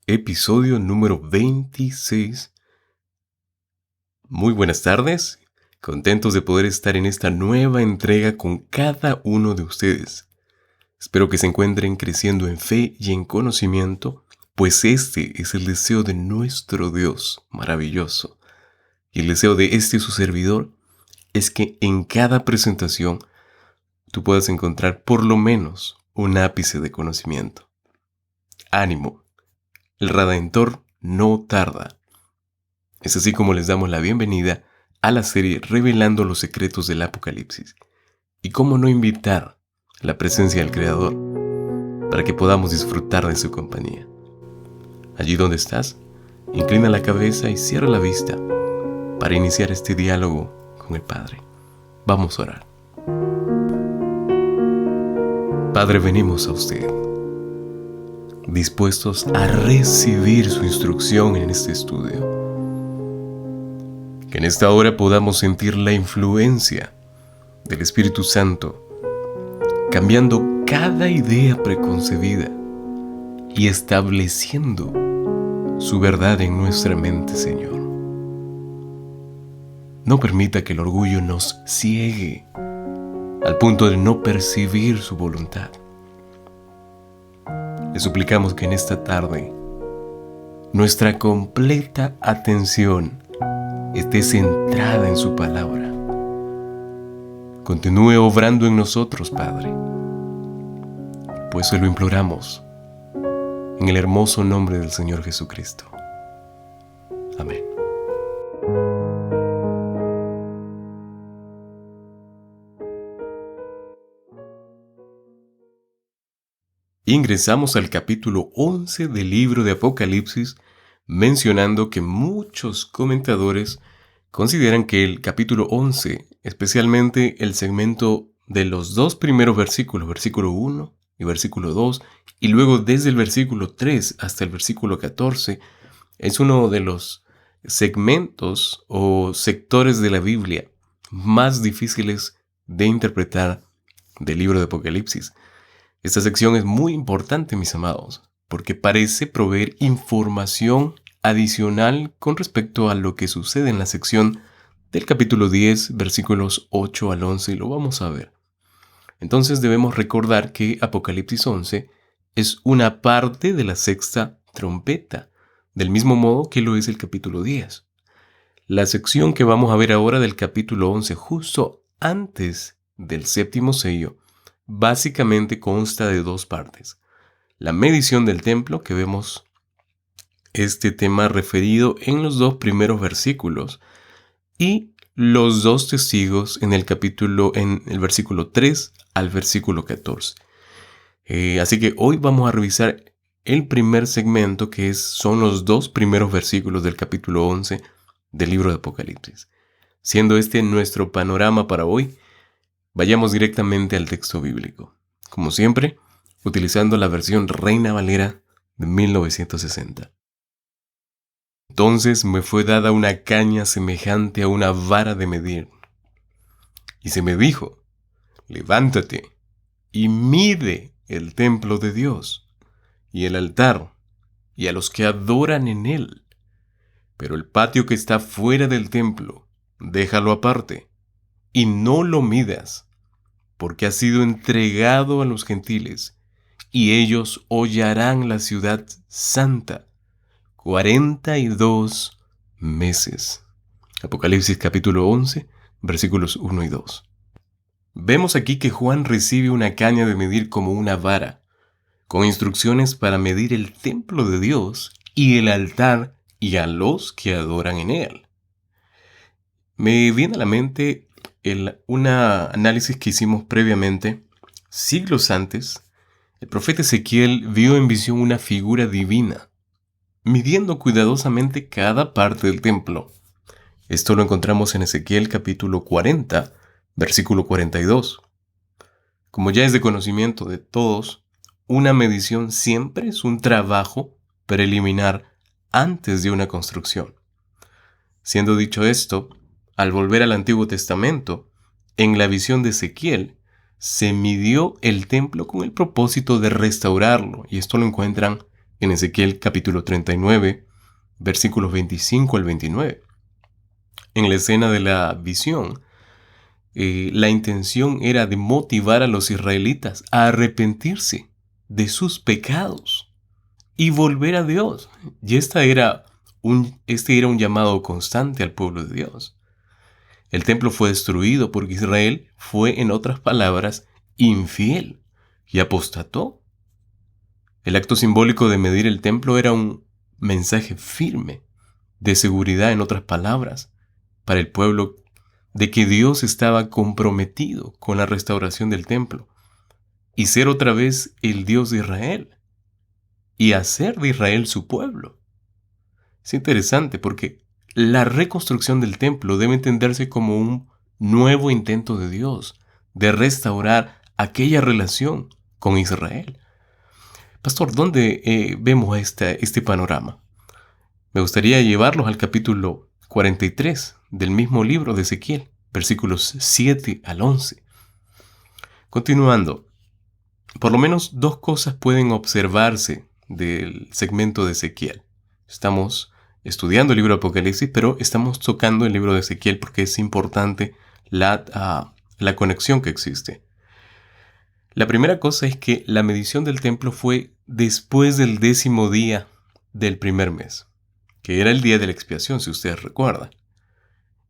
episodio número 26. Muy buenas tardes, contentos de poder estar en esta nueva entrega con cada uno de ustedes. Espero que se encuentren creciendo en fe y en conocimiento, pues este es el deseo de nuestro Dios maravilloso. Y el deseo de su servidor es que en cada presentación tú puedas encontrar por lo menos un ápice de conocimiento. Ánimo, el Redentor no tarda. Es así como les damos la bienvenida a la serie Revelando los secretos del Apocalipsis. Y cómo no invitar la presencia del Creador para que podamos disfrutar de su compañía. Allí donde estás, inclina la cabeza y cierra la vista para iniciar este diálogo con el Padre. Vamos a orar. Padre, venimos a usted, dispuestos a recibir su instrucción en este estudio. Que en esta hora podamos sentir la influencia del Espíritu Santo, cambiando cada idea preconcebida y estableciendo su verdad en nuestra mente, Señor. No permita que el orgullo nos ciegue al punto de no percibir su voluntad. Le suplicamos que en esta tarde nuestra completa atención esté centrada en su palabra. Continúe obrando en nosotros, Padre, pues se lo imploramos en el hermoso nombre del Señor Jesucristo. Amén. Ingresamos al capítulo 11 del libro de Apocalipsis, mencionando que muchos comentadores consideran que el capítulo 11, especialmente el segmento de los dos primeros versículos, versículo 1 y versículo 2, y luego desde el versículo 3 hasta el versículo 14, es uno de los segmentos o sectores de la Biblia más difíciles de interpretar del libro de Apocalipsis. Esta sección es muy importante, mis amados, porque parece proveer información adicional con respecto a lo que sucede en la sección del capítulo 10, versículos 8 al 11, y lo vamos a ver. Entonces debemos recordar que Apocalipsis 11 es una parte de la sexta trompeta, del mismo modo que lo es el capítulo 10. La sección que vamos a ver ahora del capítulo 11, justo antes del séptimo sello, básicamente consta de dos partes. La medición del templo, que vemos este tema referido en los dos primeros versículos, y los dos testigos en el versículo 3 al versículo 14. Así que hoy vamos a revisar el primer segmento, que son los dos primeros versículos del capítulo 11 del libro de Apocalipsis. Siendo este nuestro panorama para hoy, vayamos directamente al texto bíblico. Como siempre, utilizando la versión Reina Valera de 1960. Entonces me fue dada una caña semejante a una vara de medir. Y se me dijo: levántate y mide el templo de Dios, y el altar, y a los que adoran en él. Pero el patio que está fuera del templo, déjalo aparte, y no lo midas, porque ha sido entregado a los gentiles, y ellos hollarán la ciudad santa 42 meses. Apocalipsis capítulo 11, versículos 1 y 2. Vemos aquí que Juan recibe una caña de medir como una vara, con instrucciones para medir el templo de Dios y el altar y a los que adoran en él. Me viene a la mente un análisis que hicimos previamente. Siglos antes, el profeta Ezequiel vio en visión una figura divina, midiendo cuidadosamente cada parte del templo. Esto lo encontramos en Ezequiel capítulo 40, versículo 42. Como ya es de conocimiento de todos, una medición siempre es un trabajo preliminar antes de una construcción. Siendo dicho esto, al volver al Antiguo Testamento, en la visión de Ezequiel, se midió el templo con el propósito de restaurarlo, y esto lo encuentran en Ezequiel capítulo 39, versículos 25 al 29. En la escena de la visión, la intención era de motivar a los israelitas a arrepentirse de sus pecados y volver a Dios. Y este era un llamado constante al pueblo de Dios. El templo fue destruido porque Israel fue, en otras palabras, infiel y apostató. El acto simbólico de medir el templo era un mensaje firme de seguridad, en otras palabras, para el pueblo, de que Dios estaba comprometido con la restauración del templo y ser otra vez el Dios de Israel y hacer de Israel su pueblo. Es interesante porque la reconstrucción del templo debe entenderse como un nuevo intento de Dios de restaurar aquella relación con Israel. Pastor, ¿dónde vemos este panorama? Me gustaría llevarlos al capítulo 43 del mismo libro de Ezequiel, versículos 7 al 11. Continuando, por lo menos dos cosas pueden observarse del segmento de Ezequiel. Estamos estudiando el libro de Apocalipsis, pero estamos tocando el libro de Ezequiel porque es importante la conexión que existe. La primera cosa es que la medición del templo fue después del 10º día del primer mes, que era el día de la expiación, si ustedes recuerdan.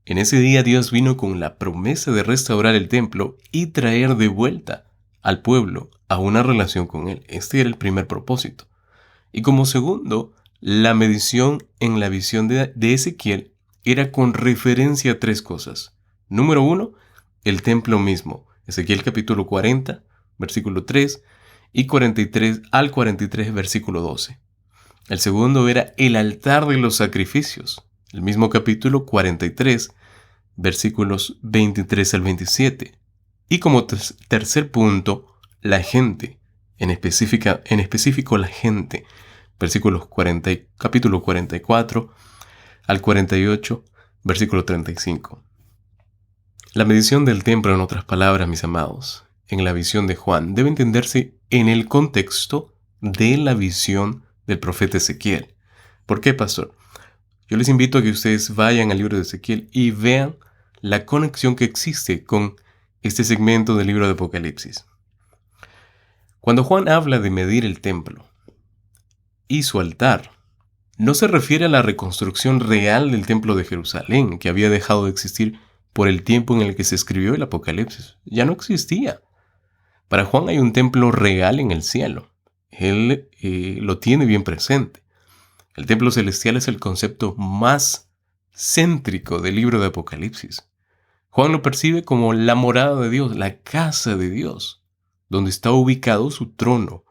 En ese día Dios vino con la promesa de restaurar el templo y traer de vuelta al pueblo a una relación con Él. Este era el primer propósito. Y como segundo, la medición en la visión de Ezequiel era con referencia a tres cosas. Número 1, el templo mismo. Ezequiel capítulo 40, versículo 3 y 43 al 43, versículo 12. El segundo era el altar de los sacrificios. El mismo capítulo 43, versículos 23 al 27. Y como tercer punto, la gente, en específico la gente, capítulo 44 al 48, versículo 35. La medición del templo, en otras palabras, mis amados, en la visión de Juan, debe entenderse en el contexto de la visión del profeta Ezequiel. ¿Por qué, pastor? Yo les invito a que ustedes vayan al libro de Ezequiel y vean la conexión que existe con este segmento del libro de Apocalipsis. Cuando Juan habla de medir el templo y su altar, no se refiere a la reconstrucción real del templo de Jerusalén, que había dejado de existir por el tiempo en el que se escribió el Apocalipsis. Ya no existía. Para Juan hay un templo real en el cielo. Él lo tiene bien presente. El templo celestial es el concepto más céntrico del libro de Apocalipsis. Juan lo percibe como la morada de Dios, la casa de Dios, donde está ubicado su trono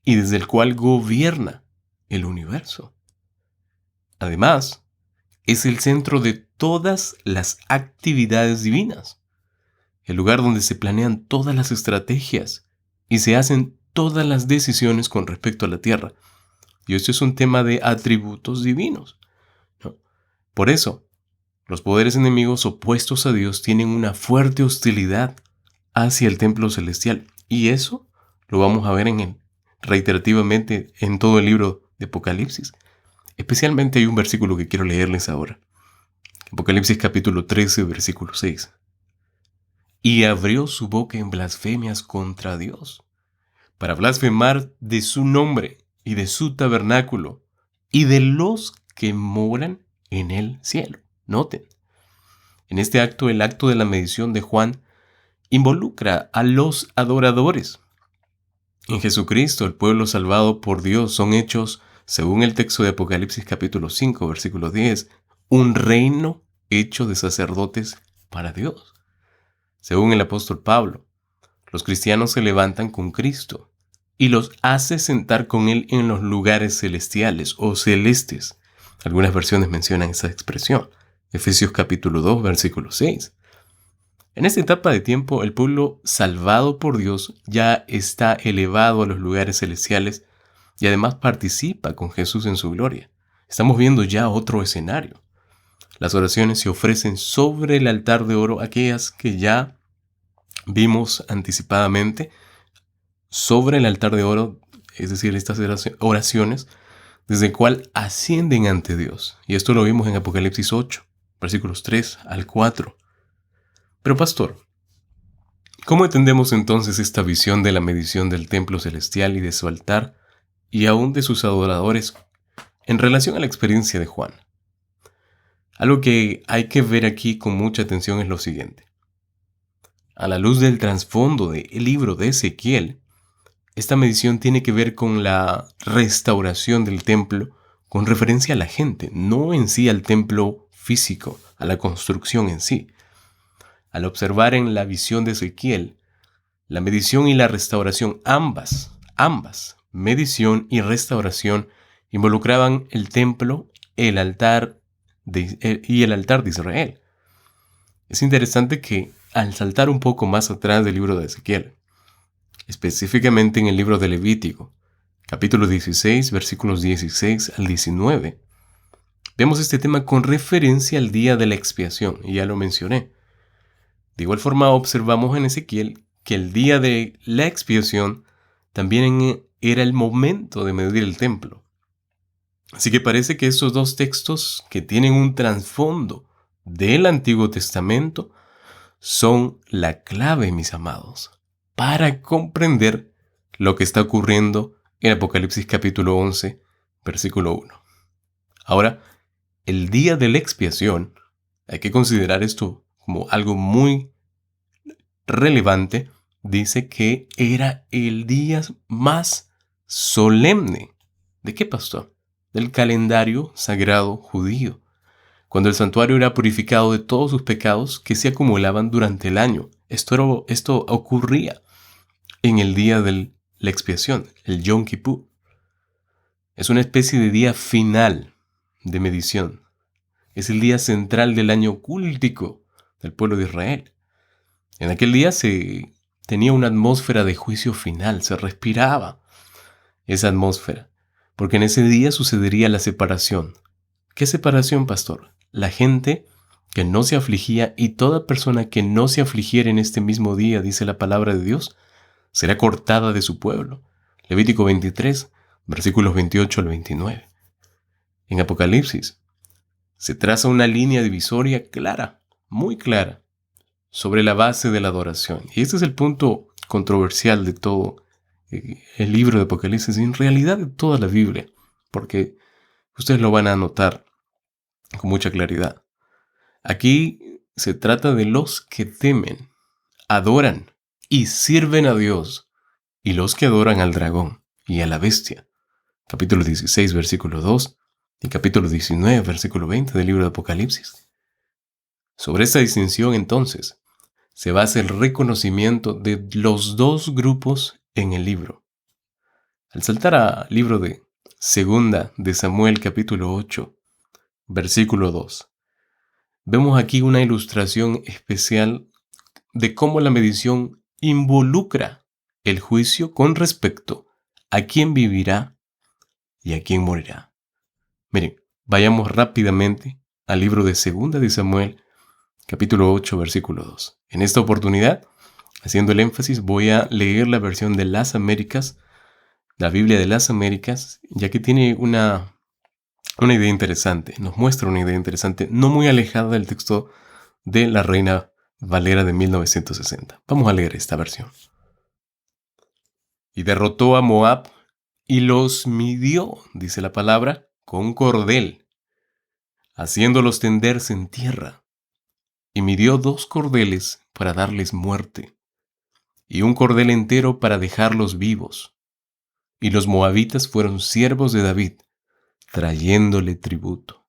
y desde el cual gobierna el universo. Además, es el centro de todas las actividades divinas, el lugar donde se planean todas las estrategias y se hacen todas las decisiones con respecto a la tierra. Y esto es un tema de atributos divinos, ¿no? Por eso, los poderes enemigos opuestos a Dios tienen una fuerte hostilidad hacia el templo celestial. Y eso lo vamos a ver reiterativamente en todo el libro de Apocalipsis. Especialmente hay un versículo que quiero leerles ahora. Apocalipsis capítulo 13, versículo 6. Y abrió su boca en blasfemias contra Dios, para blasfemar de su nombre y de su tabernáculo y de los que moran en el cielo. Noten, en este acto, el acto de la medición de Juan involucra a los adoradores. En Jesucristo, el pueblo salvado por Dios son hechos, según el texto de Apocalipsis capítulo 5, versículo 10, un reino hecho de sacerdotes para Dios. Según el apóstol Pablo, los cristianos se levantan con Cristo y los hace sentar con Él en los lugares celestiales o celestes. Algunas versiones mencionan esa expresión. Efesios capítulo 2, versículo 6. En esta etapa de tiempo, el pueblo salvado por Dios ya está elevado a los lugares celestiales y además participa con Jesús en su gloria. Estamos viendo ya otro escenario. Las oraciones se ofrecen sobre el altar de oro, aquellas que ya vimos anticipadamente. Sobre el altar de oro es decir, estas oraciones, desde el cual ascienden ante Dios. Y esto lo vimos en Apocalipsis 8, versículos 3 al 4. Pero pastor, ¿cómo entendemos entonces esta visión de la medición del templo celestial y de su altar y aún de sus adoradores en relación a la experiencia de Juan? Algo que hay que ver aquí con mucha atención es lo siguiente. A la luz del trasfondo del libro de Ezequiel, esta medición tiene que ver con la restauración del templo con referencia a la gente, no en sí al templo físico, a la construcción en sí. Al observar en la visión de Ezequiel, la medición y la restauración, ambas, medición y restauración, involucraban el templo, el altar y el altar de Israel. Es interesante que al saltar un poco más atrás del libro de Ezequiel, específicamente en el libro de Levítico, capítulo 16, versículos 16 al 19, vemos este tema con referencia al día de la expiación, y ya lo mencioné. De igual forma observamos en Ezequiel que el día de la expiación también era el momento de medir el templo. Así que parece que estos dos textos, que tienen un trasfondo del Antiguo Testamento, son la clave, mis amados, para comprender lo que está ocurriendo en Apocalipsis capítulo 11, versículo 1. Ahora, el día de la expiación, hay que considerar esto como algo muy relevante, dice que era el día más solemne. ¿De qué, pastor? Del calendario sagrado judío, cuando el santuario era purificado de todos sus pecados que se acumulaban durante el año. Esto ocurría en el día de la expiación, el Yom Kippur. Es una especie de día final de medición. Es el día central del año cultico del pueblo de Israel. En aquel día se tenía una atmósfera de juicio final, se respiraba esa atmósfera, porque en ese día sucedería la separación. ¿Qué separación, pastor? La gente que no se afligía y toda persona que no se afligiera en este mismo día, dice la palabra de Dios, será cortada de su pueblo. Levítico 23, versículos 28 al 29. En Apocalipsis se traza una línea divisoria clara, muy clara, sobre la base de la adoración. Y este es el punto controversial de todo el libro de Apocalipsis, y en realidad de toda la Biblia, porque ustedes lo van a notar con mucha claridad. Aquí se trata de los que temen, adoran y sirven a Dios, y los que adoran al dragón y a la bestia. Capítulo 16, versículo 2, y capítulo 19, versículo 20 del libro de Apocalipsis. Sobre esta distinción, entonces, se basa el reconocimiento de los dos grupos en el libro. Al saltar al libro de Segunda de Samuel, capítulo 8, versículo 2, vemos aquí una ilustración especial de cómo la medición involucra el juicio con respecto a quién vivirá y a quién morirá. Miren, vayamos rápidamente al libro de Segunda de Samuel, capítulo 8, versículo 2. En esta oportunidad, haciendo el énfasis, voy a leer la versión de las Américas, la Biblia de las Américas, ya que tiene una idea interesante, nos muestra una idea interesante, no muy alejada del texto de la Reina Valera de 1960. Vamos a leer esta versión. Y derrotó a Moab y los midió, dice la palabra, con cordel, haciéndolos tenderse en tierra. Y midió 2 cordeles para darles muerte, y un cordel entero para dejarlos vivos. Y los moabitas fueron siervos de David, trayéndole tributo.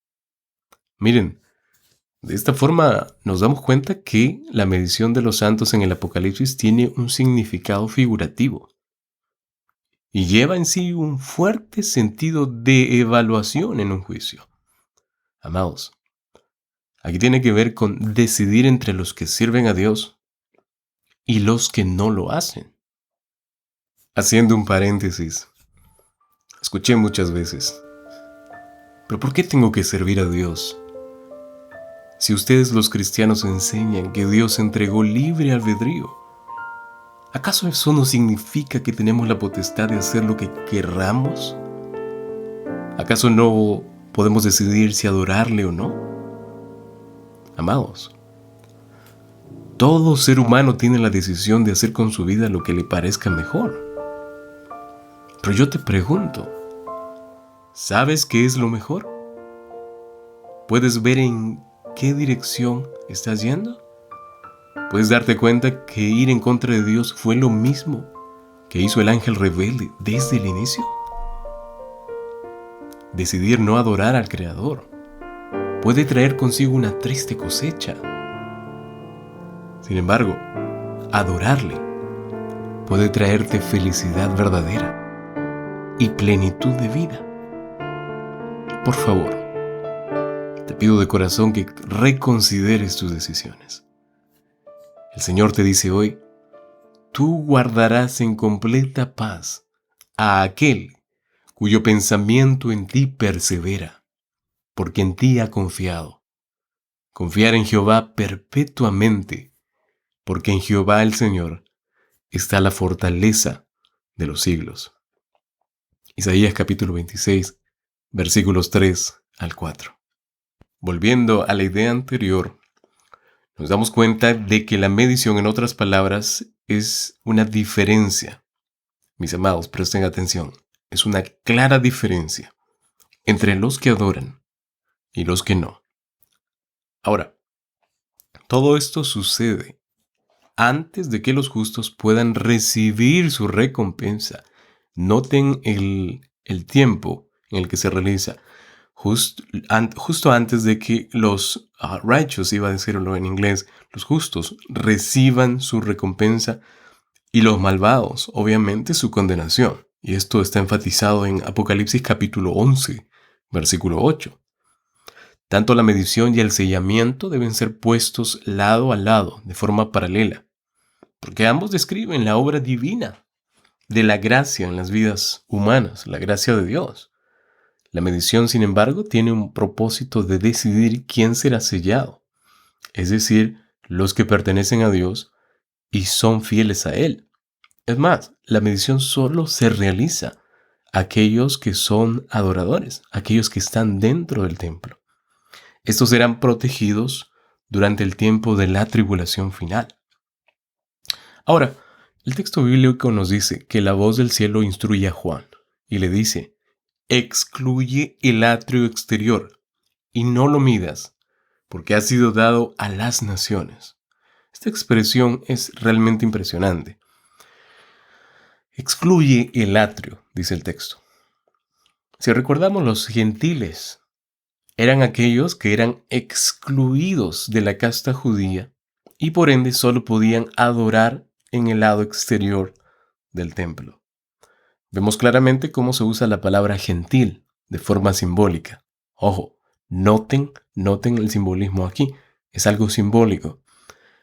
Miren, de esta forma nos damos cuenta que la medición de los santos en el Apocalipsis tiene un significado figurativo y lleva en sí un fuerte sentido de evaluación en un juicio. Amados, aquí tiene que ver con decidir entre los que sirven a Dios y los que no lo hacen. Haciendo un paréntesis, escuché muchas veces, ¿pero por qué tengo que servir a Dios? Si ustedes los cristianos enseñan que Dios entregó libre albedrío, ¿Acaso eso no significa que tenemos la potestad de hacer lo que querramos? ¿Acaso no podemos decidir si adorarle o no? Amados, todo ser humano tiene la decisión de hacer con su vida lo que le parezca mejor. Pero yo te pregunto, ¿sabes qué es lo mejor? ¿Puedes ver en qué dirección estás yendo? ¿Puedes darte cuenta que ir en contra de Dios fue lo mismo que hizo el ángel rebelde desde el inicio? Decidir no adorar al Creador puede traer consigo una triste cosecha. Sin embargo, adorarle puede traerte felicidad verdadera y plenitud de vida. Por favor, te pido de corazón que reconsideres tus decisiones. El Señor te dice hoy, tú guardarás en completa paz a aquel cuyo pensamiento en ti persevera, porque en ti ha confiado. Confiar en Jehová perpetuamente, porque en Jehová el Señor está la fortaleza de los siglos. Isaías capítulo 26, versículos 3 al 4. Volviendo a la idea anterior, nos damos cuenta de que la medición, en otras palabras, es una diferencia. Mis amados, presten atención. Es una clara diferencia entre los que adoran y los que no. Ahora, todo esto sucede antes de que los justos puedan recibir su recompensa. Noten el tiempo en el que se realiza. Justo antes de que los righteous, iba a decirlo en inglés, los justos reciban su recompensa y los malvados, obviamente, su condenación. Y esto está enfatizado en Apocalipsis capítulo 11, versículo 8. Tanto la medición y el sellamiento deben ser puestos lado a lado, de forma paralela, porque ambos describen la obra divina de la gracia en las vidas humanas, la gracia de Dios. La medición, sin embargo, tiene un propósito de decidir quién será sellado, es decir, los que pertenecen a Dios y son fieles a Él. Es más, la medición solo se realiza a aquellos que son adoradores, aquellos que están dentro del templo. Estos serán protegidos durante el tiempo de la tribulación final. Ahora, el texto bíblico nos dice que la voz del cielo instruye a Juan y le dice: excluye el atrio exterior y no lo midas, porque ha sido dado a las naciones. Esta expresión es realmente impresionante. Excluye el atrio, dice el texto. Si recordamos, los gentiles eran aquellos que eran excluidos de la casta judía y por ende solo podían adorar en el lado exterior del templo. Vemos claramente cómo se usa la palabra gentil de forma simbólica. Ojo, noten el simbolismo aquí. Es algo simbólico.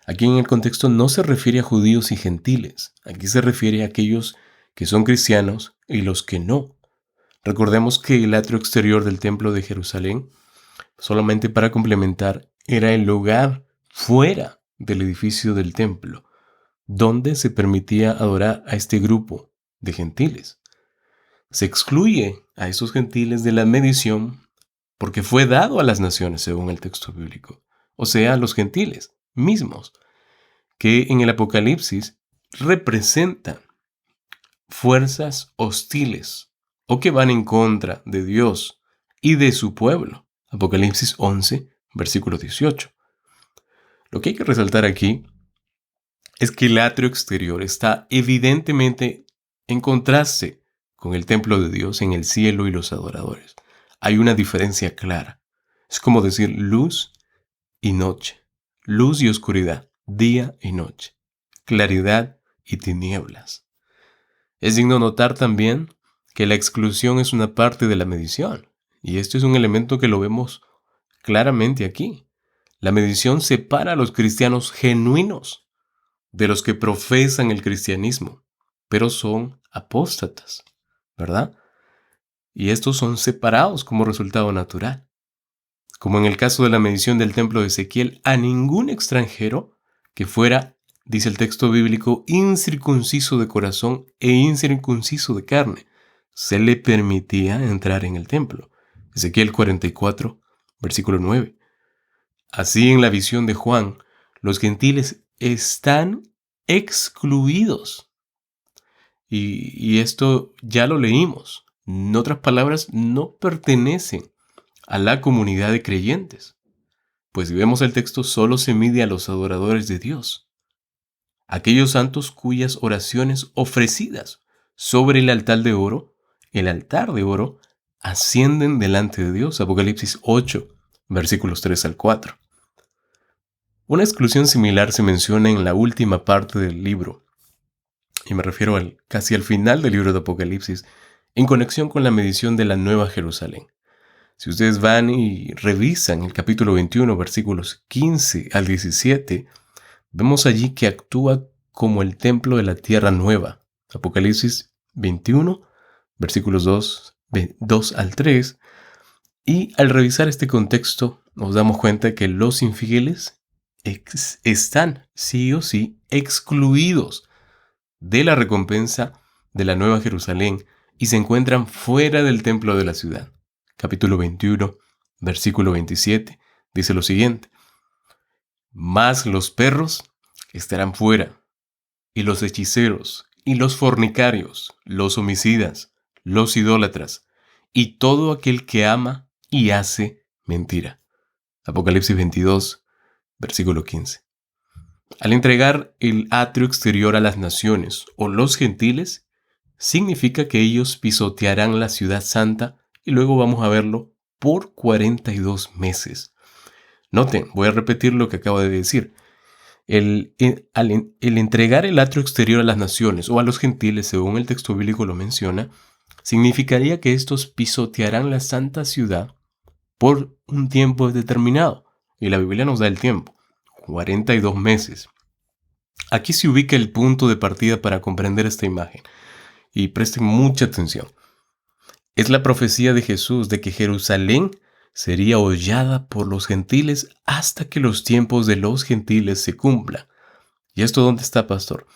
Aquí en el contexto no se refiere a judíos y gentiles. Aquí se refiere a aquellos que son cristianos y los que no. Recordemos que el atrio exterior del templo de Jerusalén, solamente para complementar, era el lugar fuera del edificio del templo, donde se permitía adorar a este grupo de gentiles. Se excluye a esos gentiles de la medición porque fue dado a las naciones, según el texto bíblico, o sea, a los gentiles mismos, que en el Apocalipsis representan fuerzas hostiles o que van en contra de Dios y de su pueblo. Apocalipsis 11, versículo 18. Lo que hay que resaltar aquí es que el atrio exterior está evidentemente en contraste con el templo de Dios en el cielo y los adoradores. Hay una diferencia clara. Es como decir luz y noche, luz y oscuridad, día y noche, claridad y tinieblas. Es digno notar también que la exclusión es una parte de la medición, y esto es un elemento que lo vemos claramente aquí. La medición separa a los cristianos genuinos de los que profesan el cristianismo, pero son apóstatas, ¿verdad? Y estos son separados como resultado natural. Como en el caso de la medición del templo de Ezequiel, a ningún extranjero que fuera dice el texto bíblico, incircunciso de corazón e incircunciso de carne, se le permitía entrar en el templo. Ezequiel 44, versículo 9. Así en la visión de Juan, los gentiles están excluidos. Y esto ya lo leímos. En otras palabras, no pertenecen a la comunidad de creyentes. Pues si vemos el texto, solo se mide a los adoradores de Dios, aquellos santos cuyas oraciones ofrecidas sobre el altar de oro, ascienden delante de Dios. Apocalipsis 8, versículos 3 al 4. Una exclusión similar se menciona en la última parte del libro, y me refiero casi al final del libro de Apocalipsis, en conexión con la medición de la Nueva Jerusalén. Si ustedes van y revisan el capítulo 21, versículos 15 al 17, vemos allí que actúa como el templo de la tierra nueva. Apocalipsis 21, versículos 2 al 3. Y al revisar este contexto, nos damos cuenta que los infieles están, sí o sí, excluidos de la recompensa de la Nueva Jerusalén y se encuentran fuera del templo de la ciudad. Capítulo 21, versículo 27, dice lo siguiente: Mas los perros estarán fuera, y los hechiceros, y los fornicarios, los homicidas, los idólatras, y todo aquel que ama y hace mentira. Apocalipsis 22, versículo 15. Al entregar el atrio exterior a las naciones o los gentiles, significa que ellos pisotearán la ciudad santa, y luego vamos a verlo por 42 meses. Noten, voy a repetir lo que acabo de decir. El entregar el atrio exterior a las naciones o a los gentiles, según el texto bíblico lo menciona, significaría que estos pisotearán la santa ciudad por un tiempo determinado. Y la Biblia nos da el tiempo, 42 meses. Aquí se ubica el punto de partida para comprender esta imagen. Y presten mucha atención. Es la profecía de Jesús de que Jerusalén sería hollada por los gentiles hasta que los tiempos de los gentiles se cumplan. ¿Y esto dónde está, pastor?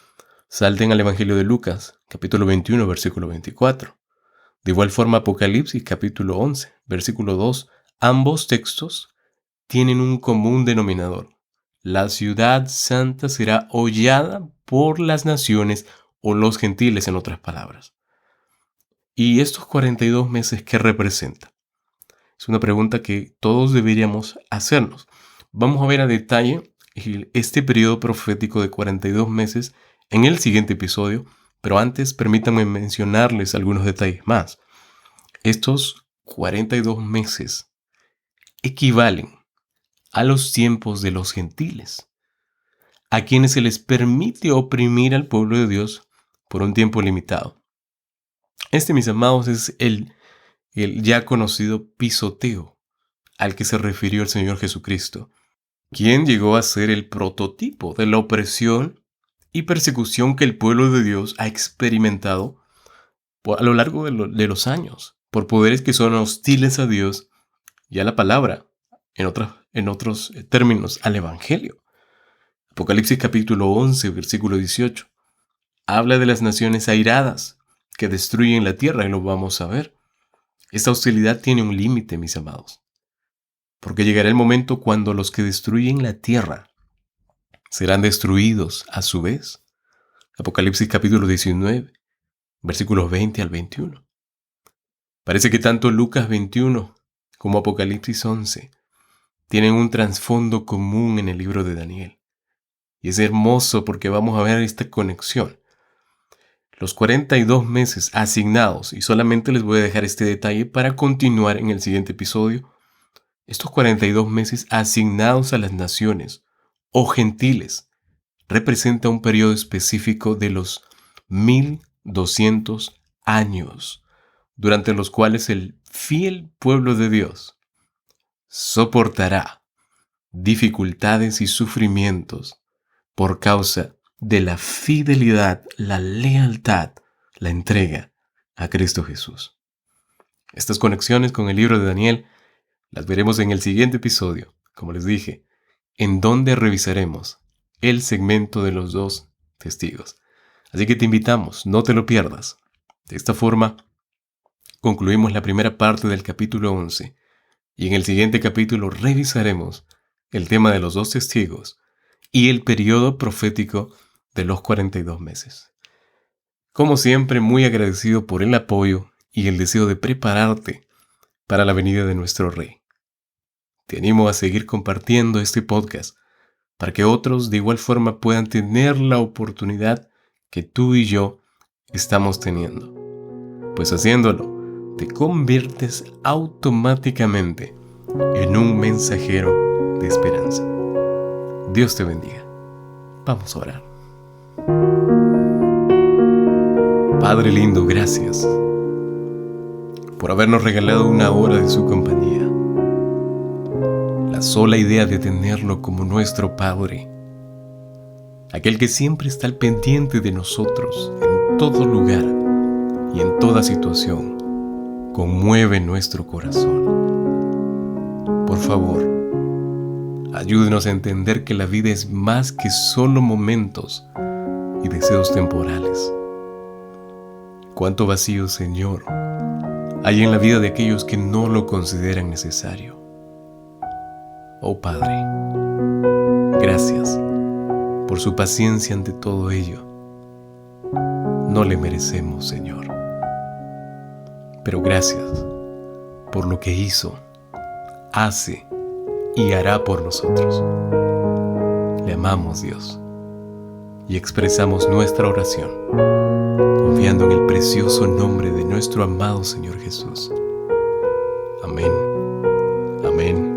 Salten al Evangelio de Lucas, capítulo 21, versículo 24. De igual forma, Apocalipsis, capítulo 11, versículo 2. Ambos textos tienen un común denominador. La ciudad santa será hollada por las naciones o los gentiles, en otras palabras. ¿Y estos 42 meses qué representan? Es una pregunta que todos deberíamos hacernos. Vamos a ver a detalle este periodo profético de 42 meses en el siguiente episodio, pero antes permítanme mencionarles algunos detalles más. Estos 42 meses equivalen a los tiempos de los gentiles, a quienes se les permite oprimir al pueblo de Dios por un tiempo limitado. Este, mis amados, es el ya conocido pisoteo al que se refirió el Señor Jesucristo, quien llegó a ser el prototipo de la opresión y persecución que el pueblo de Dios ha experimentado a lo largo de los años, por poderes que son hostiles a Dios y a la palabra, en otros términos, al Evangelio. Apocalipsis capítulo 11, versículo 18, habla de las naciones airadas que destruyen la tierra, y lo vamos a ver. Esta hostilidad tiene un límite, mis amados, porque llegará el momento cuando los que destruyen la tierra serán destruidos a su vez. Apocalipsis capítulo 19, versículos 20 al 21. Parece que tanto Lucas 21 como Apocalipsis 11 tienen un trasfondo común en el libro de Daniel. Y es hermoso porque vamos a ver esta conexión. Los 42 meses asignados, y solamente les voy a dejar este detalle para continuar en el siguiente episodio. Estos 42 meses asignados a las naciones o gentiles representa un periodo específico de los 1200 años, durante los cuales el fiel pueblo de Dios soportará dificultades y sufrimientos por causa de la fidelidad, la lealtad, la entrega a Cristo Jesús. Estas conexiones con el libro de Daniel las veremos en el siguiente episodio, como les dije, en donde revisaremos el segmento de los 2 testigos. Así que te invitamos, no te lo pierdas. De esta forma, concluimos la primera parte del capítulo 11 y en el siguiente capítulo revisaremos el tema de los 2 testigos y el periodo profético de los 42 meses. Como siempre, muy agradecido por el apoyo y el deseo de prepararte para la venida de nuestro Rey. Te animo a seguir compartiendo este podcast para que otros de igual forma puedan tener la oportunidad que tú y yo estamos teniendo. Pues haciéndolo, te conviertes automáticamente en un mensajero de esperanza. Dios te bendiga. Vamos a orar. Padre lindo, gracias por habernos regalado una hora de su compañía. La sola idea de tenerlo como nuestro Padre, aquel que siempre está al pendiente de nosotros en todo lugar y en toda situación, conmueve nuestro corazón. Por favor, ayúdenos a entender que la vida es más que solo momentos y deseos temporales. Cuánto vacío, Señor, hay en la vida de aquellos que no lo consideran necesario. Oh Padre, gracias por su paciencia ante todo ello. No le merecemos, Señor, pero gracias por lo que hizo, hace y hará por nosotros. Le amamos, Dios, y expresamos nuestra oración, confiando en el precioso nombre de nuestro amado Señor Jesús. Amén, amén